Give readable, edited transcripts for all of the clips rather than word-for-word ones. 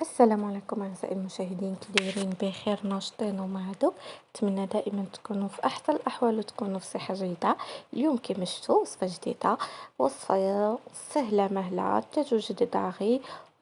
السلام عليكم اعزائي المشاهدين، كي دايرين؟ بخير، ناشطين ومعدوك. نتمنى دائما تكونوا في احسن الاحوال وتكونوا في صحه جيده. اليوم كما شفتوا وصفه جديده، وصفه سهله مهله تجوج داغي،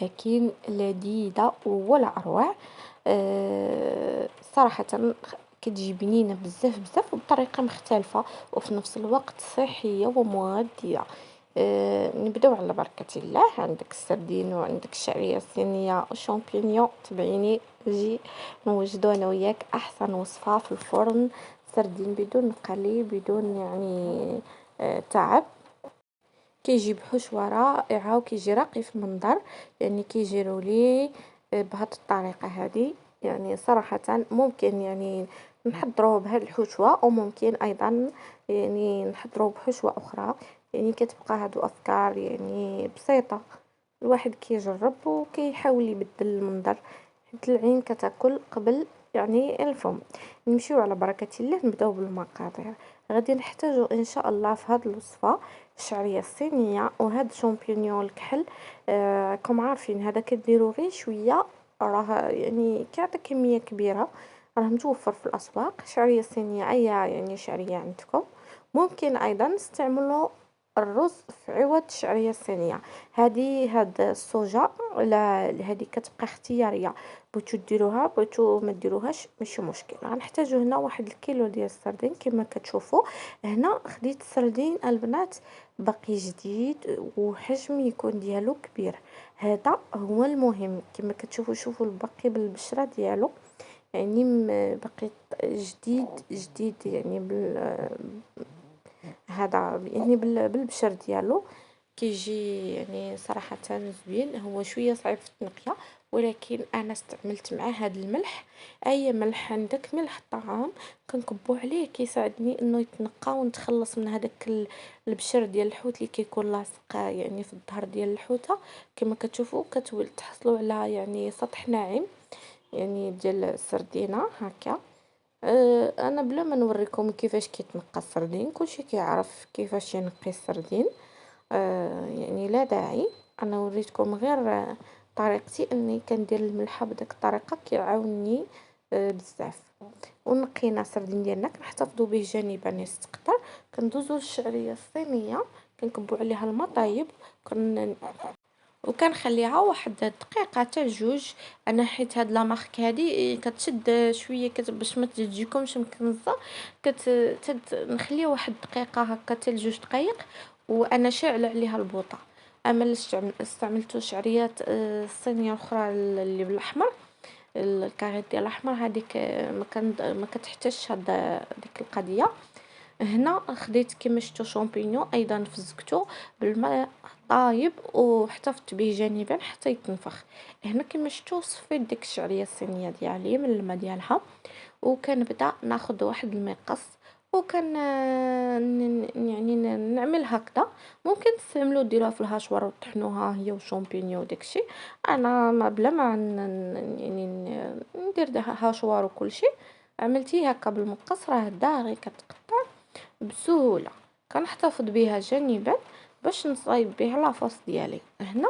لكن لذيذه ولا اروع. صراحه كتجي بنينه بزاف بزاف وبطريقه مختلفه، وفي نفس الوقت صحيه ومغذيه. نبداو على بركة الله. عندك السردين وعندك الشعرية الصينية وشامبينيون. تبعيني نجي نوجدو انا وياك احسن وصفة في الفرن. سردين بدون قلي، بدون يعني تعب. كيجي بحشوة رائعة وكيجي راقي في المنظر، يعني كيجي رولي بهاد الطريقة هذه. يعني صراحة ممكن يعني نحضروه بهاد الحشوة، أو ممكن أيضا يعني نحضروه بحشوة أخرى. يعني كتبقى هادو أفكار يعني بسيطة، الواحد كيجرب وكيحاول يبدل المنظر، حيت العين كتاكل قبل يعني الفم. نمشيو على بركة الله، نبداو بالمقادير. غادي نحتاجو ان شاء الله في هاد الوصفه الشعريه الصينيه وهاد شامبينيون الكحل. راكم عارفين هذا كديروا غير شويه، راه يعني كيعطي كميه كبيره، راه متوفر في الاسواق. شعريه صينيه اي يعني شعريه عندكم. ممكن ايضا نستعملوا الرز في عوض الشعريه الصينيه. هاد الصوجا، لا هذه كتبقى اختياريه، بغيتو ديروها بغيتو ما ديروهاش ماشي مشكل. غنحتاجو هنا واحد الكيلو ديال السردين كما كتشوفوا. هنا خديت السردين البنات باقي جديد وحجم يكون ديالو كبير، هذا هو المهم. كما كتشوفوا شوفوا الباقي بالبشره ديالو، يعني باقي جديد جديد، يعني هذا يعني بالبشر ديالو. كيجي يعني صراحة زوين. هو شوية صعيب في التنقية، ولكن انا استعملت معاه هذا الملح. اي ملح عندك، ملح الطعام، كنكبو عليه كيساعدني انه يتنقى ونتخلص من هذاك البشر ديال الحوت اللي كيكون لاصق يعني في الظهر ديال الحوته. كما كتشوفوا تحصلوا على يعني سطح ناعم يعني ديال السردينه هكا. انا بلا ما نوريكم كيفاش كيتنقى السردين، كلشي كيعرف كيفاش ينقي السردين. يعني لا داعي، انا وريتكم غير طريقتي اني كندير الملحه بديك الطريقه، كيعاونني بزاف. ونقينا السردين ديالنا كنحتفظوا به جانبا يستقطر. كندوزو للشعريه الصينيه، كنكبوا عليها الماء طايب، وكنخليها واحد دقيقه حتى جوج. انا حيت هاد لا مارك هادي كتشد شويه باش ما تجيكمش مكنزه، نخليها واحد دقيقه هكا حتى لجوج دقائق، وانا شاعله عليها البوطه. اما اللي استعملتو شعريات الصينيه الاخرى اللي بالاحمر، الكاريط ديال الاحمر هذيك ما كتحتاجش ديك القضيه. هنا خديت كما شفتوا شامبينيون، ايضا فزكته بالماء طايب واحتفظت به جانبا حتى يتنفخ. هنا كما شفتوا صفيت ديك الشعريه الصينيه ديالي من الماء ديالها، وكنبدا ناخذ واحد المقص، وكان يعني نعمل هكذا. ممكن تستعملوا ديروها في الهاشوار وطحنوها هي والشامبينيون وداكشي. انا ما بلا ما يعني ندير هاشوار وكل شيء، عملتيه هكا بالمقص، راه داغي كتقطع بسهوله. كنحتفظ بها جانبا باش نصايب بها لاصوص ديالي. هنا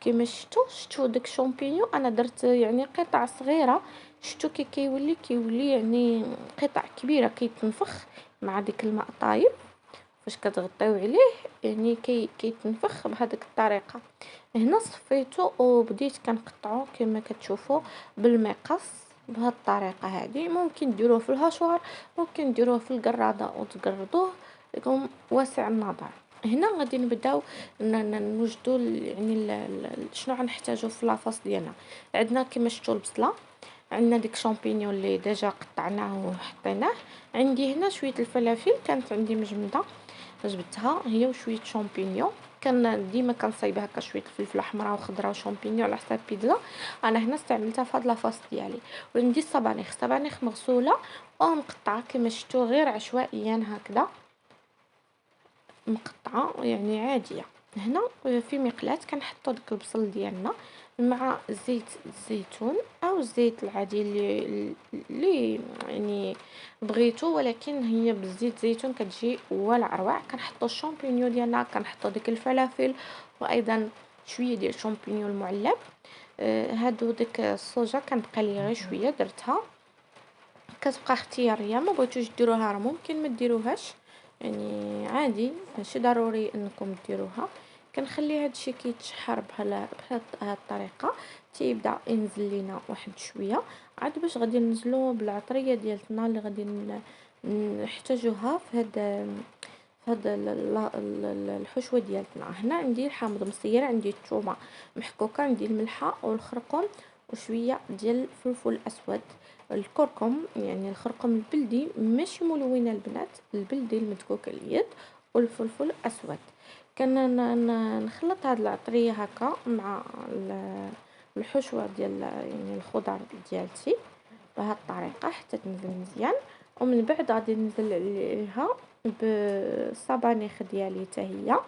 كما شفتوا داك الشامبينيون انا درت يعني قطع صغيره. شفتوا كيولي يعني قطع كبيره كيتنفخ مع ديك الماء طايب. فاش كتغطيو عليه يعني كيتنفخ بهذيك الطريقه. هنا صفيته وبديت كنقطعو كما كتشوفوا بالمقص بهذه الطريقه هذه. ممكن ديروه في الهاشوار، ممكن ديروه في القراده وتقرضوه يكون واسع النظر. هنا غادي نبداو نوجدوا يعني شنو غنحتاجو في لاصوص ديالنا. عندنا كما شفتوا البصله، عندنا ديك شامبينيون اللي ديجا قطعناه وحطيناه. عندي هنا شويه الفلافل، كانت عندي مجمده جبتها هي وشويه شامبينيون. كان ديما كنصايب هكا شويه الفلفل احمر وخضره وشامبينيون على حساب بيتزا. انا هنا استعملتها في هاد لاصوص ديالي. وعندي الصبانيخ مغسوله ومقطعه كما شفتوا غير عشوائيا هكذا، مقطعه يعني عاديه. هنا في مقلاة كنحطوا داك البصل ديالنا مع زيت الزيتون او الزيت العادي اللي يعني بغيتو، ولكن هي بالزيت الزيتون كتجي ولا اروع. كنحطوا الشامبينيون ديالنا، كنحطوا ديك الفلافل، وايضا شويه ديال الشامبينيون المعلب. هادو ديك الصوجا كنبقى لي غير شويه درتها، كتبقى اختياريه، ما بغيتوش ديروها راه ممكن ما ديروهاش، يعني عادي ماشي ضروري انكم ديروها. كنخلي هادشي كيتشحر بهاد الطريقه، تيبدا ينزل لينا واحد شويه، عاد باش غادي ننزلو بالعطريه ديالتنا اللي غادي نحتاجوها في هاد الحشوه ديالتنا. هنا عندي الحامض مصير، عندي الثومه محكوكه، عندي الملحه والخرقوم وشويه ديال الفلفل الاسود، الكركم يعني الخرقوم البلدي ماشي ملونه البنات، البلدي المدكوك اليد، والفلفل الاسود. نخلط هاد العطريه هكا مع الحشوه ديال يعني الخضر ديالتي بهاد الطريقه حتى تنزل مزيان، ومن بعد غادي ننزل عليها بالصبانيخ ديالي حتى هي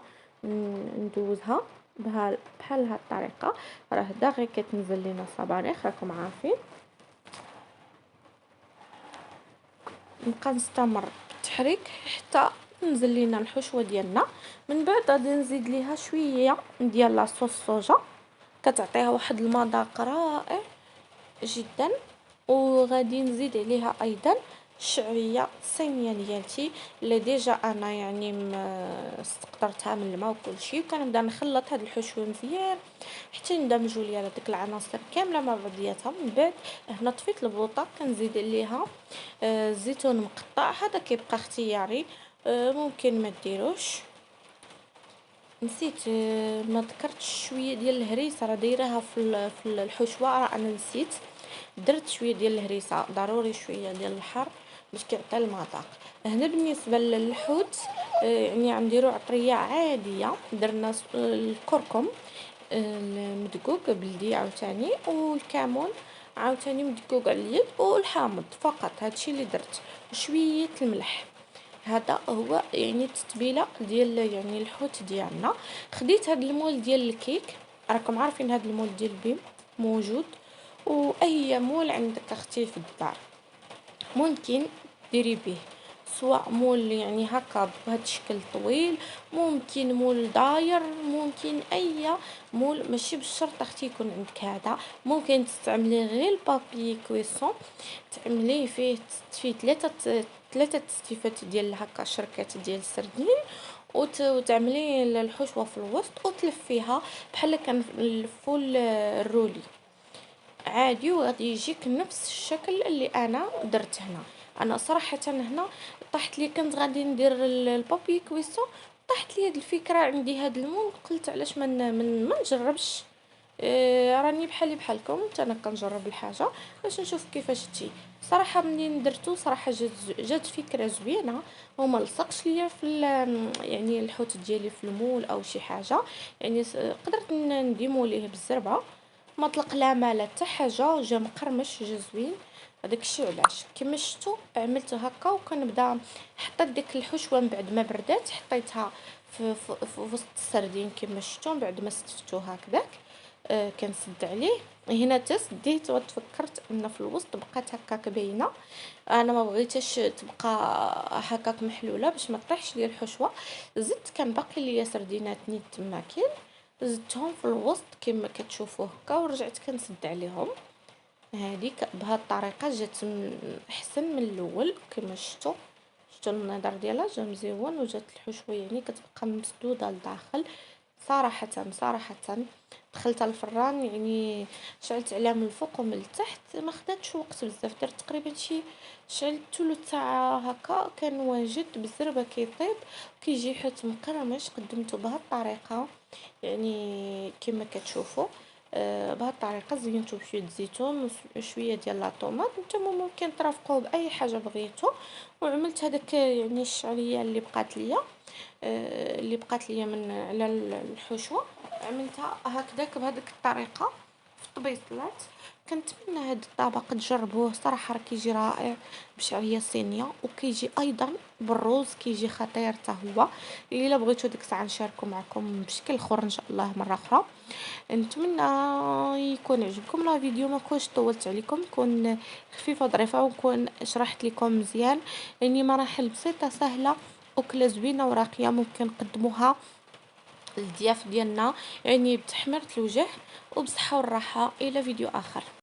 ندوزها بحال هاد الطريقه. راه داغي كتنزل لينا الصبانيخ راكم عارفين. نبقى نستمر بالتحريك حتى تنزل لينا الحشوه ديالنا. من بعد غادي نزيد ليها شويه ديال لاصوص الصوجا، كتعطيها واحد المذاق رائع جدا. وغادي نزيد عليها ايضا الشعريه الصينيه ديالتي اللي ديجا انا يعني استقطرتها من الماء وكل شيء، وكنبدا نخلط هاد الحشوه مزيان حتى ندمجوا ليها ديك العناصر كامله مع بعضياتها. من بعد هنا طفيت البوطه، كنزيد عليها الزيتون مقطع، هذا كيبقى اختياري، ممكن ما ديروش. نسيت ما ذكرتش شويه ديال الهريسه، راه دايرها في الحشوه، راه انا نسيت درت شويه ديال الهريسه، ضروري شويه ديال الحار باش كيعطي المذاق. هنا بالنسبه للحوت يعني غنديروا عطريه عاديه، درنا الكركم المدقوق بلدي عاوتاني، والكمون عاوتاني مدقوق على اليد، والحامض فقط، هادشي اللي درت، وشويه الملح. هذا هو يعني التتبيله ديال يعني الحوت ديالنا. خديت هاد المول ديال الكيك، راكم عارفين هاد المول ديال البيم موجود، واي مول عندك اختي في الدار ممكن ديري به، سواء مول يعني هكا بهذا الشكل طويل، ممكن مول داير، ممكن اي مول، ماشي بالشرط اختي يكون عندك هذا. ممكن تستعملي غير البابي كويسون، تعمليه فيه ثلاثه تستيفات ديال هكا شركات ديال السردين، وتعملي الحشوه في الوسط وتلفيها بحال كنلفوا الرولي عادي، وغادي يجيك نفس الشكل اللي انا درت هنا. انا صراحه هنا طاحت لي، كنت غادي ندير البابي كويسون، طاحت لي هاد الفكره عندي هاد المول، قلت علاش ما نجربش. راني بحالي بحالكم، حتى انا كنجرب الحاجه باش نشوف كيفاش تجي. صراحه منين درتو صراحه جات فكره زوينه، وما لصقش ليا في يعني الحوت ديالي في المول او شي حاجه، يعني قدرت نديمو ليه بالزربه، ما طلق لا ما لا حتى حاجه، جا مقرمش، جا زوين. هذاك الشيء علاش كما شفتوا عملت هكا، وكنبدا حطيت ديك الحشوه من بعد ما بردات، حطيتها في وسط السردين كما شفتوا، من بعد ما ستفتو هكذاك كنسد عليه. هنا تسديت وتفكرت ان في الوسط بقات هكاك باينه، انا ما بغيتش تبقى هكاك محلوله باش ما طيحش لي الحشوه. زدت كان باقي لي سردينات نيت تماكن، زدتهم في الوسط كما كتشوفوا هكا، ورجعت كنسد عليهم. هذيك بهذه الطريقه جات احسن من الاول كما شفتوا النظر ديالها جا مزيون، وجات الحشوه يعني كتبقى مسدوده لداخل. صراحه صراحه دخلتها الفران، يعني شعلت عليها من الفوق ومن التحت، ما خداتش وقت بزاف، درت تقريبا شي شعلت ثلث ساعه هكا، كان واجد بالزربه كيطيب كيجي حوت مقرمش. قدمته بهذه الطريقه يعني كما كتشوفوا، بهذه الطريقه زينته بشويه الزيتون وشويه ديال لاطوماط، نتوما ممكن ترافقوه باي حاجه بغيتو. وعملت هذاك يعني الشعريه اللي بقات ليا من على الحشوه، عملتها هكذاك بهذيك الطريقه في الطبيصلات. كنتمنى هذا الطبق تجربوه، صراحه راه كيجي رائع بشعريه صينيه، وكيجي ايضا بالروز كيجي خطير حتى هو. الا بغيتو ديك الساعه نشاركو معكم بشكل اخر ان شاء الله مره اخرى. نتمنى يكون عجبكم لا فيديو، ما كنتش طولت عليكم، نكون خفيفه ظريفه، ونكون شرحت لكم مزيان يعني مراحل بسيطه سهله، أكلة زوينة وراقية ممكن نقدموها الضياف ديالنا، يعني بتحميرة الوجه وبالصحة والراحة. إلى فيديو آخر.